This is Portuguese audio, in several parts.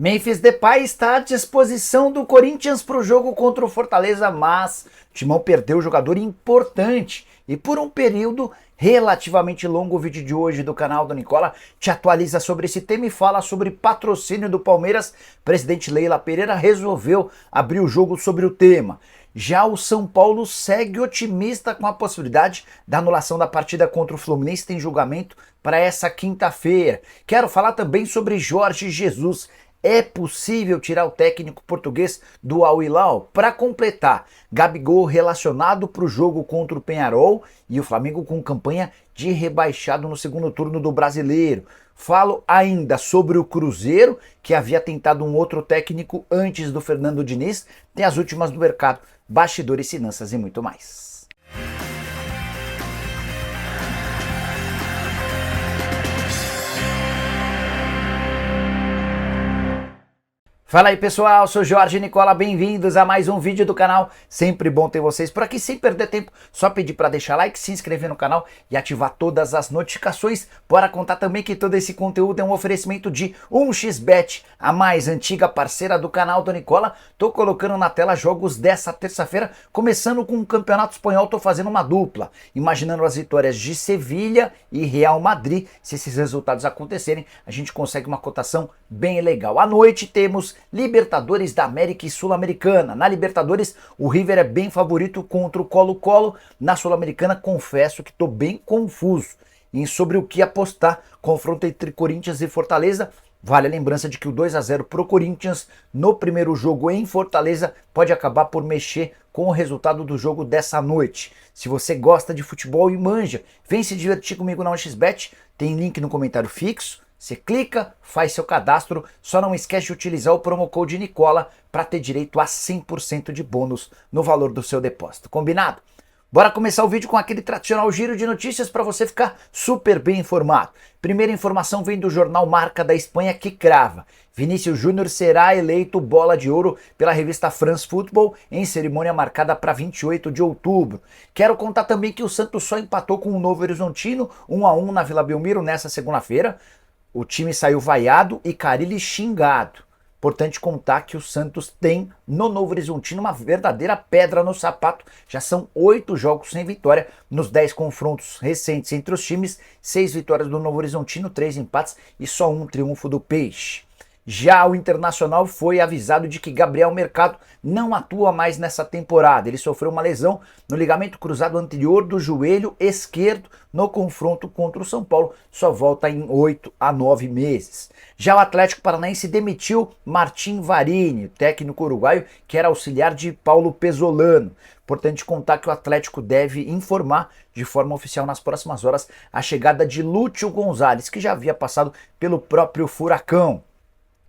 Memphis Depay está à disposição do Corinthians para o jogo contra o Fortaleza, mas o Timão perdeu um jogador importante e por um período relativamente longo. O vídeo de hoje do canal do Nicola te atualiza sobre esse tema e fala sobre patrocínio do Palmeiras. Presidente Leila Pereira resolveu abrir o jogo sobre o tema. Já o São Paulo segue otimista com a possibilidade da anulação da partida contra o Fluminense, tem julgamento para essa quinta-feira. Quero falar também sobre Jorge Jesus. É possível tirar o técnico português do Al Hilal? Para completar, Gabigol relacionado para o jogo contra o Peñarol e o Flamengo com campanha de rebaixado no segundo turno do Brasileiro. Falo ainda sobre o Cruzeiro, que havia tentado um outro técnico antes do Fernando Diniz. Tem as últimas do mercado, bastidores, finanças e muito mais. Fala aí pessoal, sou Jorge Nicola, bem-vindos a mais um vídeo do canal, sempre bom ter vocês por aqui, sem perder tempo, só pedir para deixar like, se inscrever no canal e ativar todas as notificações. Bora contar também que todo esse conteúdo é um oferecimento de 1xBet, a mais antiga parceira do canal do Nicola. Tô colocando na tela jogos dessa terça-feira, começando com o Campeonato Espanhol, tô fazendo uma dupla, imaginando as vitórias de Sevilha e Real Madrid. Se esses resultados acontecerem, a gente consegue uma cotação bem legal. À noite temos Libertadores da América e Sul-Americana. Na Libertadores, o River é bem favorito contra o Colo-Colo. Na Sul-Americana, confesso que estou bem confuso em sobre o que apostar. Confronto entre Corinthians e Fortaleza. Vale a lembrança de que o 2-0 pro Corinthians no primeiro jogo em Fortaleza pode acabar por mexer com o resultado do jogo dessa noite. Se você gosta de futebol e manja, vem se divertir comigo na 1xBet. Tem link no comentário fixo. Você clica, faz seu cadastro, só não esquece de utilizar o promo code Nicola para ter direito a 100% de bônus no valor do seu depósito. Combinado? Bora começar o vídeo com aquele tradicional giro de notícias para você ficar super bem informado. Primeira informação vem do jornal Marca da Espanha, que crava: Vinícius Júnior será eleito bola de ouro pela revista France Football em cerimônia marcada para 28 de outubro. Quero contar também que o Santos só empatou com o Novo Horizontino 1-1 na Vila Belmiro nessa segunda-feira. O time saiu vaiado e Carille xingado. Importante contar que o Santos tem no Novo Horizontino uma verdadeira pedra no sapato. Já são 8 jogos sem vitória nos 10 confrontos recentes entre os times. 6 vitórias do Novo Horizontino, 3 empates e só um triunfo do Peixe. Já o Internacional foi avisado de que Gabriel Mercado não atua mais nessa temporada. Ele sofreu uma lesão no ligamento cruzado anterior do joelho esquerdo no confronto contra o São Paulo. Só volta em 8 a 9 meses. Já o Atlético Paranaense demitiu Martim Varini, técnico uruguaio que era auxiliar de Paulo Pesolano. Importante contar que o Atlético deve informar de forma oficial nas próximas horas a chegada de Lúcio Gonzalez, que já havia passado pelo próprio Furacão.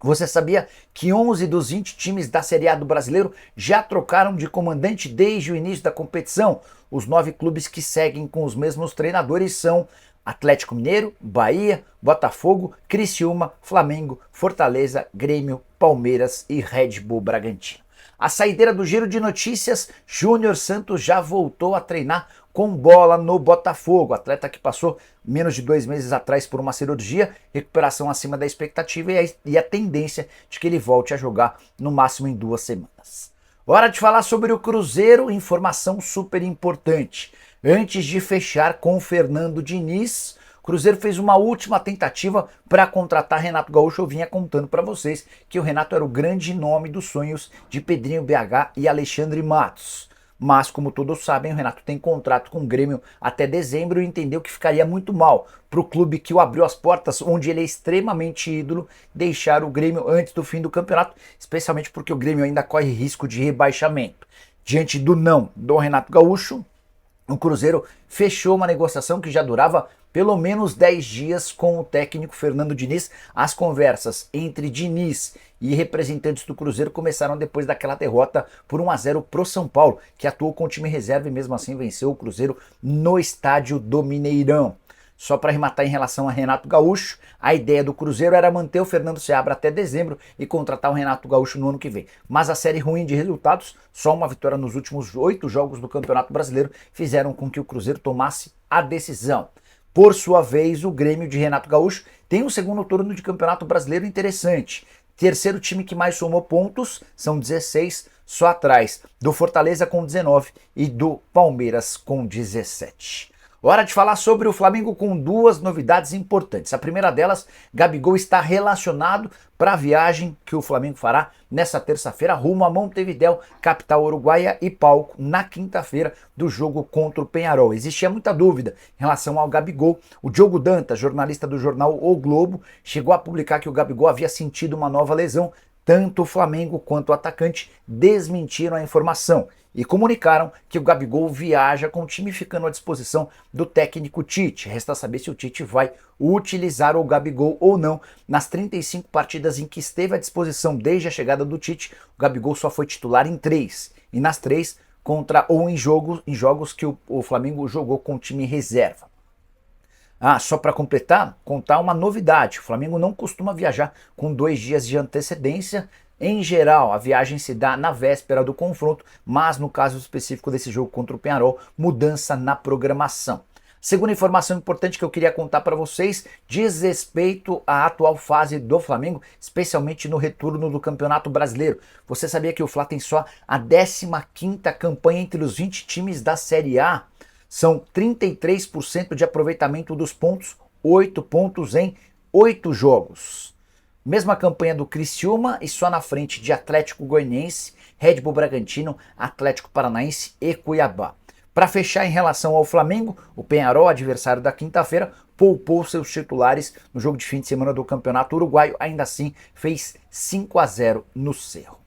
Você sabia que 11 dos 20 times da Série A do Brasileiro já trocaram de comandante desde o início da competição? Os 9 clubes que seguem com os mesmos treinadores são Atlético Mineiro, Bahia, Botafogo, Criciúma, Flamengo, Fortaleza, Grêmio, Palmeiras e Red Bull Bragantino. A saideira do giro de notícias: Júnior Santos já voltou a treinar com bola no Botafogo. Atleta que passou menos de 2 meses atrás por uma cirurgia, recuperação acima da expectativa e a tendência de que ele volte a jogar no máximo em 2 semanas. Hora de falar sobre o Cruzeiro, informação super importante. Antes de fechar com Fernando Diniz, o Cruzeiro fez uma última tentativa para contratar Renato Gaúcho. Eu vinha contando para vocês que o Renato era o grande nome dos sonhos de Pedrinho BH e Alexandre Matos. Mas, como todos sabem, o Renato tem contrato com o Grêmio até dezembro e entendeu que ficaria muito mal para o clube que o abriu as portas, onde ele é extremamente ídolo, deixar o Grêmio antes do fim do campeonato, especialmente porque o Grêmio ainda corre risco de rebaixamento. Diante do não do Renato Gaúcho, o Cruzeiro fechou uma negociação que já durava pelo menos 10 dias com o técnico Fernando Diniz. As conversas entre Diniz e representantes do Cruzeiro começaram depois daquela derrota por 1-0 pro São Paulo, que atuou com o time reserva e mesmo assim venceu o Cruzeiro no estádio do Mineirão. Só para arrematar em relação a Renato Gaúcho, a ideia do Cruzeiro era manter o Fernando Seabra até dezembro e contratar o Renato Gaúcho no ano que vem. Mas a série ruim de resultados, só uma vitória nos últimos 8 jogos do Campeonato Brasileiro, fizeram com que o Cruzeiro tomasse a decisão. Por sua vez, o Grêmio de Renato Gaúcho tem um segundo turno de Campeonato Brasileiro interessante. Terceiro time que mais somou pontos, são 16, só atrás do Fortaleza com 19 e do Palmeiras com 17. Hora de falar sobre o Flamengo com duas novidades importantes. A primeira delas, Gabigol está relacionado para a viagem que o Flamengo fará nessa terça-feira rumo a Montevidéu, capital uruguaia, e palco na quinta-feira do jogo contra o Peñarol. Existia muita dúvida em relação ao Gabigol. O Diogo Dantas, jornalista do jornal O Globo, chegou a publicar que o Gabigol havia sentido uma nova lesão. Tanto o Flamengo quanto o atacante desmentiram a informação e comunicaram que o Gabigol viaja com o time ficando à disposição do técnico Tite. Resta saber se o Tite vai utilizar o Gabigol ou não. Nas 35 partidas em que esteve à disposição desde a chegada do Tite, o Gabigol só foi titular em 3. E nas 3, em jogos que o Flamengo jogou com o time reserva. Só para completar, contar uma novidade. O Flamengo não costuma viajar com 2 dias de antecedência. Em geral, a viagem se dá na véspera do confronto, mas no caso específico desse jogo contra o Peñarol, mudança na programação. Segunda informação importante que eu queria contar para vocês diz respeito à atual fase do Flamengo, especialmente no retorno do Campeonato Brasileiro. Você sabia que o Fla tem só a 15ª campanha entre os 20 times da Série A? São 33% de aproveitamento dos pontos, 8 pontos em 8 jogos. Mesma campanha do Criciúma e só na frente de Atlético Goianiense, Red Bull Bragantino, Atlético Paranaense e Cuiabá. Para fechar em relação ao Flamengo, o Peñarol, adversário da quinta-feira, poupou seus titulares no jogo de fim de semana do Campeonato Uruguaio, ainda assim fez 5-0 no Cerro.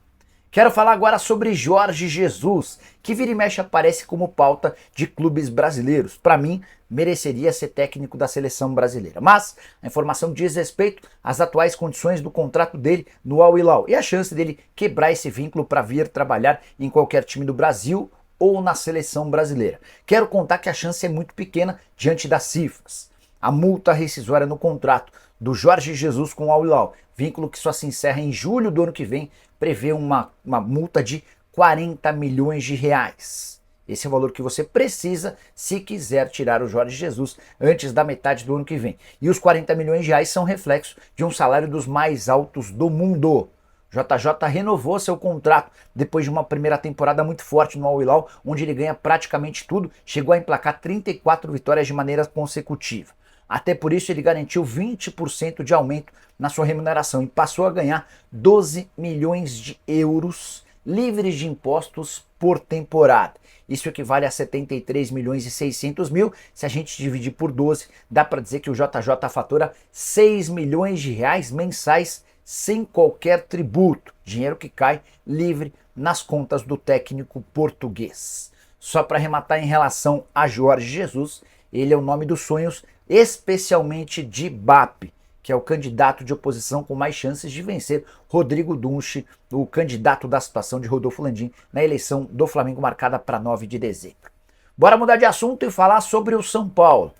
Quero falar agora sobre Jorge Jesus, que vira e mexe aparece como pauta de clubes brasileiros. Para mim, mereceria ser técnico da seleção brasileira. Mas a informação diz respeito às atuais condições do contrato dele no Al Hilal e a chance dele quebrar esse vínculo para vir trabalhar em qualquer time do Brasil ou na seleção brasileira. Quero contar que a chance é muito pequena diante das cifras. A multa rescisória no contrato do Jorge Jesus com o Al Hilal, vínculo que só se encerra em julho do ano que vem, prevê uma multa de 40 milhões de reais. Esse é o valor que você precisa se quiser tirar o Jorge Jesus antes da metade do ano que vem. E os 40 milhões de reais são reflexo de um salário dos mais altos do mundo. JJ renovou seu contrato depois de uma primeira temporada muito forte no Al Hilal, onde ele ganha praticamente tudo, chegou a emplacar 34 vitórias de maneira consecutiva. Até por isso ele garantiu 20% de aumento na sua remuneração e passou a ganhar 12 milhões de euros livres de impostos por temporada. Isso equivale a 73 milhões e 600 mil. Se a gente dividir por 12, dá para dizer que o JJ fatura 6 milhões de reais mensais sem qualquer tributo. Dinheiro que cai livre nas contas do técnico português. Só para arrematar em relação a Jorge Jesus, ele é o nome dos sonhos, especialmente de BAP, que é o candidato de oposição com mais chances de vencer Rodrigo Dunche, o candidato da situação de Rodolfo Landim, na eleição do Flamengo marcada para 9 de dezembro. Bora mudar de assunto e falar sobre o São Paulo.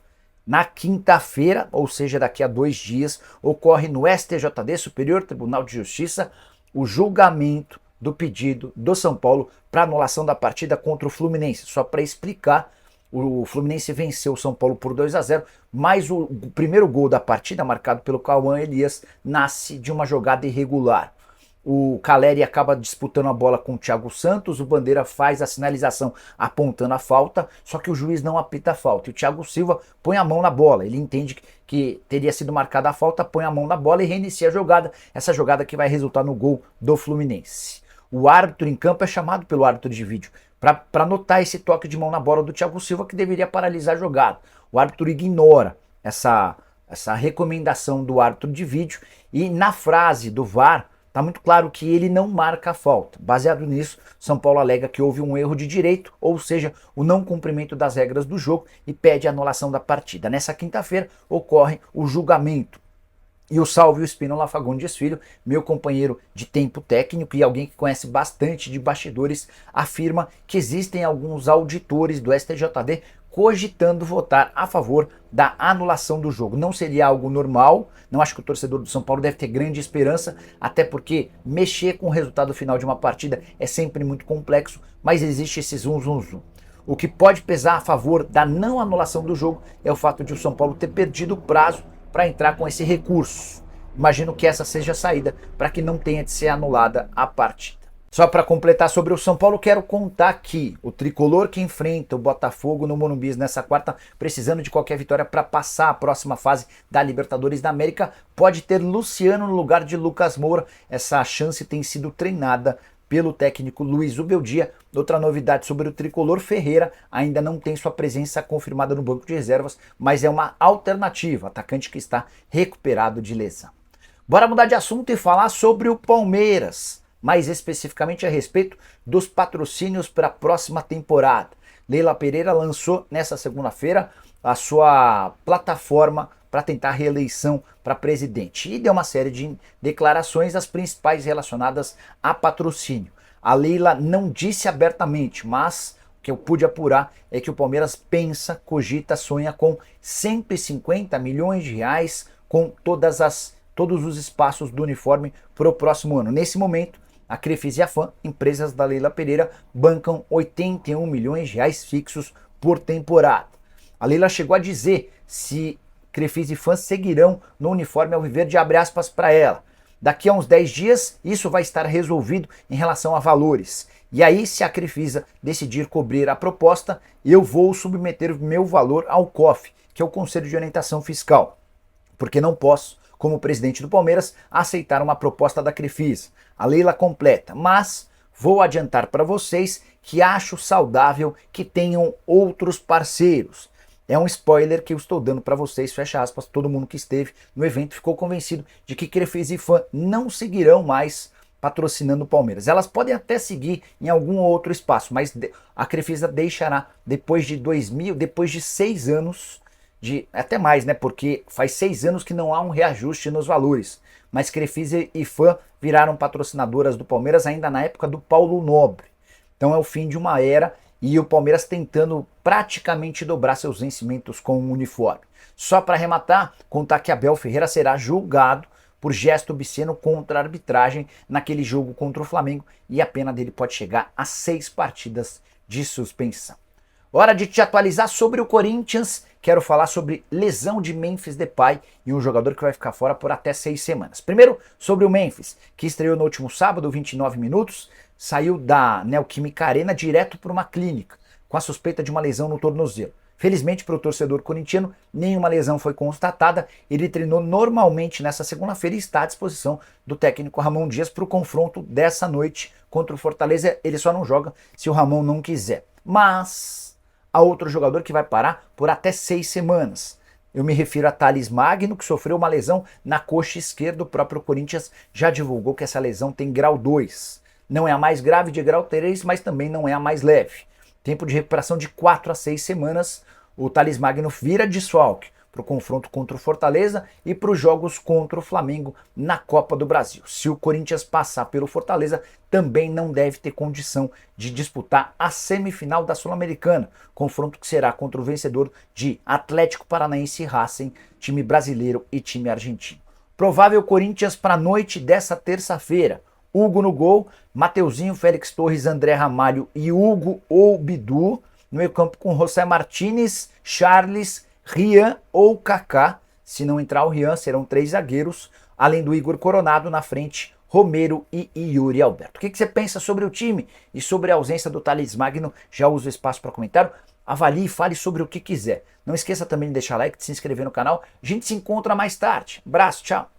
Na quinta-feira, ou seja, daqui a 2 dias, ocorre no STJD, Superior Tribunal de Justiça, o julgamento do pedido do São Paulo para anulação da partida contra o Fluminense. Só para explicar, o Fluminense venceu o São Paulo por 2-0, mas o primeiro gol da partida, marcado pelo Cauã Elias, nasce de uma jogada irregular. O Caleri acaba disputando a bola com o Thiago Santos, o Bandeira faz a sinalização apontando a falta, só que o juiz não apita a falta. E o Thiago Silva põe a mão na bola, ele entende que teria sido marcada a falta, põe a mão na bola e reinicia a jogada, essa jogada que vai resultar no gol do Fluminense. O árbitro em campo é chamado pelo árbitro de vídeo para notar esse toque de mão na bola do Thiago Silva, que deveria paralisar a jogada. O árbitro ignora essa recomendação do árbitro de vídeo e na frase do VAR está muito claro que ele não marca a falta. Baseado nisso, São Paulo alega que houve um erro de direito, ou seja, o não cumprimento das regras do jogo, e pede a anulação da partida. Nessa quinta-feira ocorre o julgamento. E o Salvio Espínola Fagundes Filho, meu companheiro de tempo técnico e alguém que conhece bastante de bastidores, afirma que existem alguns auditores do STJD cogitando votar a favor da anulação do jogo. Não seria algo normal, não acho que o torcedor do São Paulo deve ter grande esperança, até porque mexer com o resultado final de uma partida é sempre muito complexo, mas existe esse zum. O que pode pesar a favor da não anulação do jogo é o fato de o São Paulo ter perdido o prazo para entrar com esse recurso. Imagino que essa seja a saída para que não tenha de ser anulada a partida. Só para completar sobre o São Paulo, quero contar que o tricolor que enfrenta o Botafogo no Morumbi nessa quarta, precisando de qualquer vitória para passar a próxima fase da Libertadores da América, pode ter Luciano no lugar de Lucas Moura. Essa chance tem sido treinada pelo técnico Luiz Ubeldia. Outra novidade sobre o tricolor, Ferreira ainda não tem sua presença confirmada no banco de reservas, mas é uma alternativa, atacante que está recuperado de lesão. Bora mudar de assunto e falar sobre o Palmeiras, mais especificamente a respeito dos patrocínios para a próxima temporada. Leila Pereira lançou nessa segunda-feira a sua plataforma para tentar reeleição para presidente e deu uma série de declarações, as principais relacionadas a patrocínio. A Leila não disse abertamente, mas o que eu pude apurar é que o Palmeiras pensa, cogita, sonha com 150 milhões de reais com todos os espaços do uniforme para o próximo ano. Nesse momento, a Crefisa e a FAM, empresas da Leila Pereira, bancam 81 milhões de reais fixos por temporada. A Leila chegou a dizer se Crefisa e FAM seguirão no uniforme alviverde, abre aspas para ela. Daqui a uns 10 dias, isso vai estar resolvido em relação a valores. E aí, se a Crefisa decidir cobrir a proposta, eu vou submeter meu valor ao COF, que é o Conselho de Orientação Fiscal. Porque não posso, como presidente do Palmeiras, aceitar uma proposta da Crefisa. A Leila completa, mas vou adiantar para vocês que acho saudável que tenham outros parceiros. É um spoiler que eu estou dando para vocês, fecha aspas. Todo mundo que esteve no evento ficou convencido de que Crefisa e FAM não seguirão mais patrocinando o Palmeiras. Elas podem até seguir em algum outro espaço, mas a Crefisa deixará depois de 6 anos, até mais, né? Porque faz 6 anos que não há um reajuste nos valores. Mas Crefisa e FAM viraram patrocinadoras do Palmeiras ainda na época do Paulo Nobre. Então é o fim de uma era e o Palmeiras tentando praticamente dobrar seus vencimentos com o uniforme. Só para arrematar, contar que Abel Ferreira será julgado por gesto obsceno contra a arbitragem naquele jogo contra o Flamengo e a pena dele pode chegar a 6 partidas de suspensão. Hora de te atualizar sobre o Corinthians. Quero falar sobre lesão de Memphis Depay e um jogador que vai ficar fora por até 6 semanas. Primeiro, sobre o Memphis, que estreou no último sábado, 29 minutos, saiu da Neoquímica Arena direto para uma clínica, com a suspeita de uma lesão no tornozelo. Felizmente para o torcedor corintiano, nenhuma lesão foi constatada. Ele treinou normalmente nessa segunda-feira e está à disposição do técnico Ramon Dias para o confronto dessa noite contra o Fortaleza. Ele só não joga se o Ramon não quiser. Mas há outro jogador que vai parar por até 6 semanas. Eu me refiro a Thales Magno, que sofreu uma lesão na coxa esquerda. O próprio Corinthians já divulgou que essa lesão tem grau 2. Não é a mais grave de grau 3, mas também não é a mais leve. Tempo de recuperação de 4 a 6 semanas. O Thales Magno vira desfalque para o confronto contra o Fortaleza e para os jogos contra o Flamengo na Copa do Brasil. Se o Corinthians passar pelo Fortaleza, também não deve ter condição de disputar a semifinal da Sul-Americana, confronto que será contra o vencedor de Atlético Paranaense e Racing, time brasileiro e time argentino. Provável Corinthians para a noite dessa terça-feira. Hugo no gol, Mateuzinho, Félix Torres, André Ramalho e Hugo ou Bidu. No meio campo com José Martínez, Charles, Rian ou Kaká. Se não entrar o Rian, serão 3 zagueiros, além do Igor Coronado na frente, Romero e Yuri Alberto. O que você pensa sobre o time e sobre a ausência do Thales Magno? Já uso o espaço para comentário. Avalie e fale sobre o que quiser. Não esqueça também de deixar like, de se inscrever no canal. A gente se encontra mais tarde. Abraço, tchau!